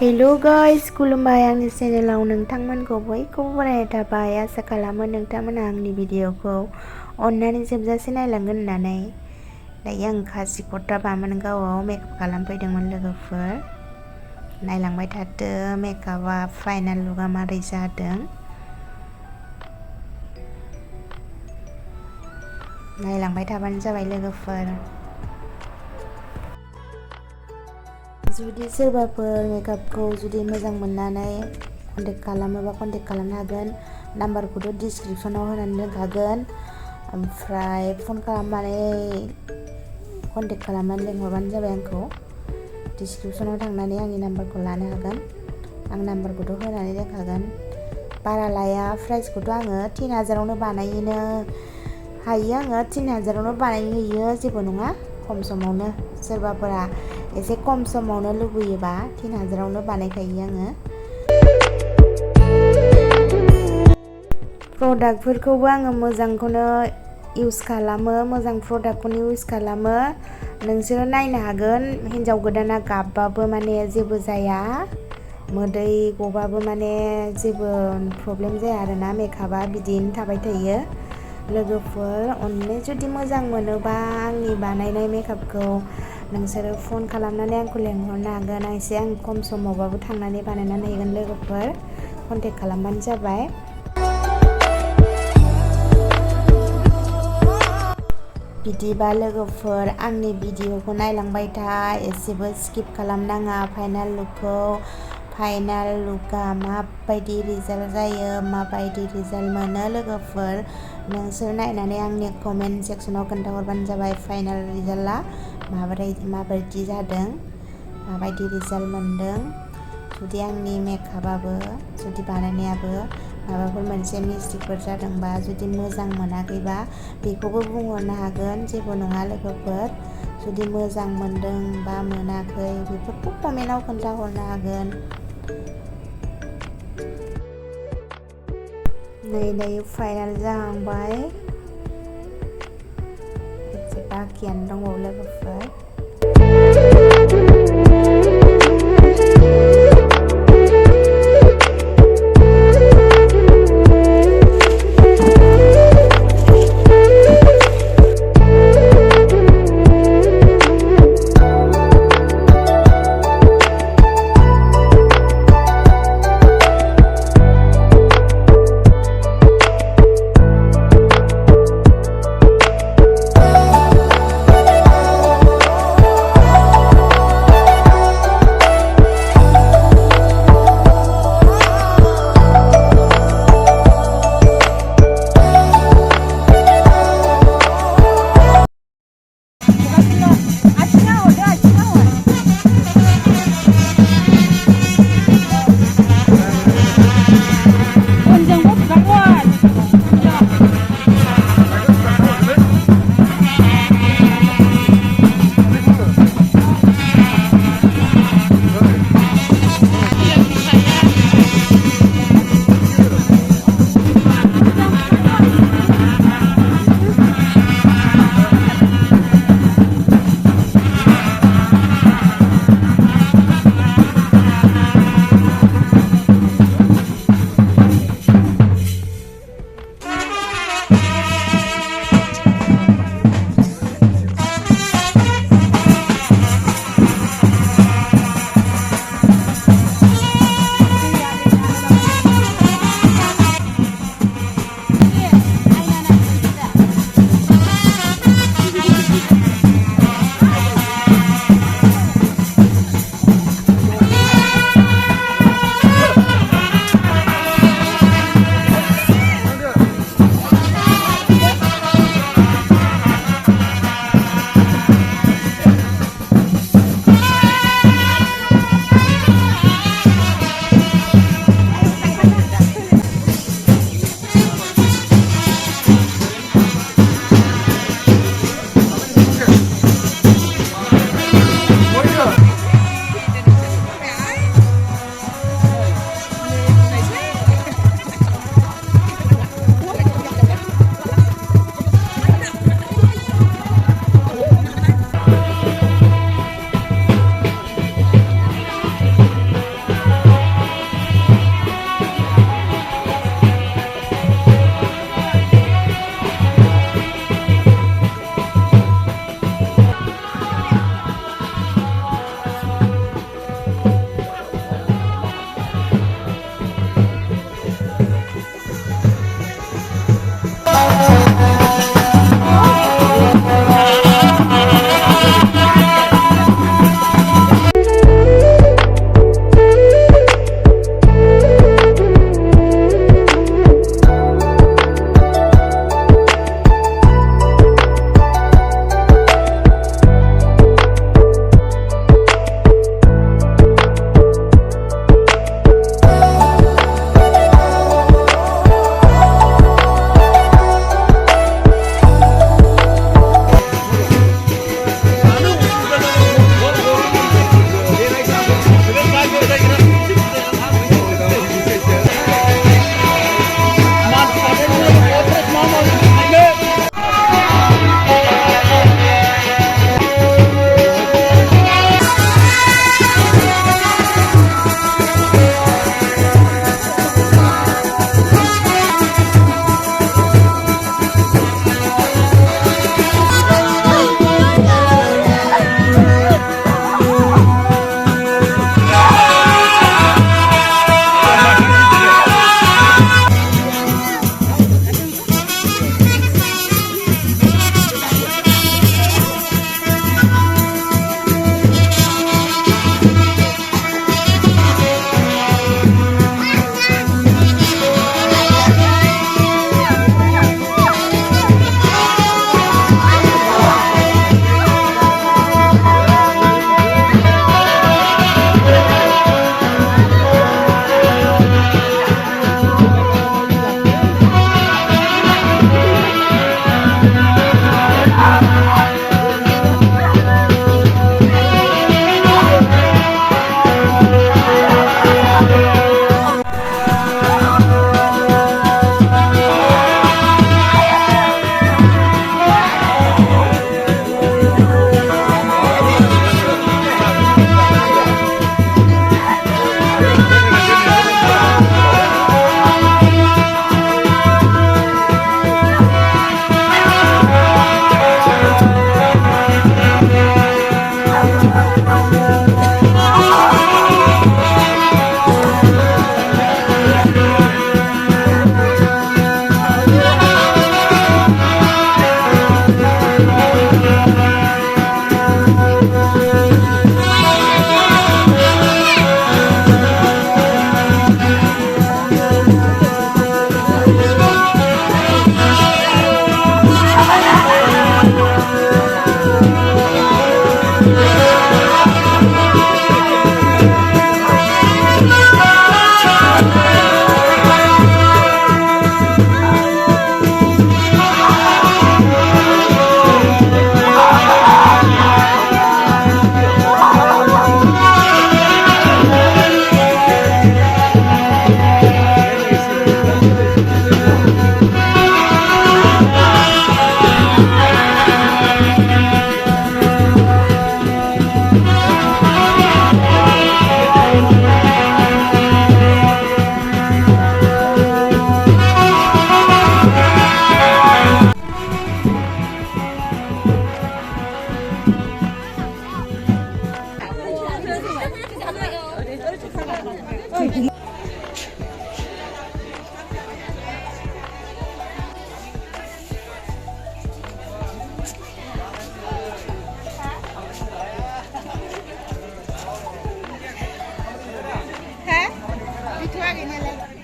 Hello guys, खुलुमबाय आंनि चेनेलाव नोंथांमोनखौ बयखौबो बरायनाय थाबाय। आसा खालामो नोंथांमोना आंनि भिडिअखौ अननानै जोबजासे नायलांगोन होननानै। दायो आं कासिकट्रा बामोनगावआव मेकआप खालामफैदोंमोन लोगोफोर। नायलांबाय थादो मेकआपआ फाइनाल लुकआ मारै जादों। नायलांबाय थाबानो जाबाय लोगोफोर। जुदि सोरबाफोर मेकआपखौ जुदि मोजां मोननानै कन्टेक्ट खालामोबा कन्टेक्ट खालामनो हागोन। नाम्बारखौथ' डिसक्रिपसनाव होनानै दोनखागोन। ओमफ्राय फन खालामनानै कन्टेक्ट खालामनानै लिंहरबानो जाबाय आंखौ। डिसक्रिपसनाव थांनानै आंनि नाम्बारखौ लानो हागोन। आं नाम्बारखौथ' होनानै दोनखागोन। बारा लाया, प्राइसखौथ' आङो 3000आवनो बानायनो हायो। आङो 3000आवनो बानायहैयो, जेबो नङा। खम समावनो सोरबाफोरा एसे खम समावनो लुबैयोबा 3000आवनो बानायखायो आङो। प्रडाक्टफोरखौबो आङो मोजांखौनो इउज खालामो, मोजां प्रडाक्टखौनो इउज खालामो। नोंसोरो नायनो हागोन। हिन्जाव गोदाना गाबबाबो माने जेबो जाया, मोदै गबाबो माने जेबो प्रब्लेम जाया आरोना। मेकआपआ बिदिनो थाबाय थायो। लोगोफोर अननानै जुदि मोजां मोनोबा आंनि बानायनाय मेकआपखौ नोंसोरो फन खालामनानै आंखौ लेंहरनो हागोन। आं खम समावबाबो थांनानै बानायनानै हैगोन लोगोफोर। कन्टेक्ट खालामबानो जाबाय। बिदिबा लोगोफोर आंनि भिडिअखौ नायलांबाय था, एसेबो स्किप खालामनाङा। फाइनाल लुकआ माबायदि रिजाल्ट जायो, माबायदि रिजाल्ट मोनो लोगोफोर नोंसोर नायनानै आंनि कमेन्ट सेक्सनाव खोन्थाहरबानो जाबाय। फाइनाल रिजाल्टआ माबायदि जादों, माबायदि रिजाल्ट मोनदों। जुदि आंनि मेकआपआबो जुदि बानायनायाबो माबाफोर मोनसे मिस्टेकफोर जादोंबा, जुदि मोजां मोनाखैबा बेखौबो बुंहरनो हागोन, जेबो नङा लोगोफोर। जुदि मोजां मोनदों बा मोनाखै बेफोरखौ कमेन्टआव खोन्थाहरनो हागोन। नै दायो फाइनाल जाहांबाय, एसे बाखियानो दंबावो लोगोफोर। Hả? Đi thuê cái này lên.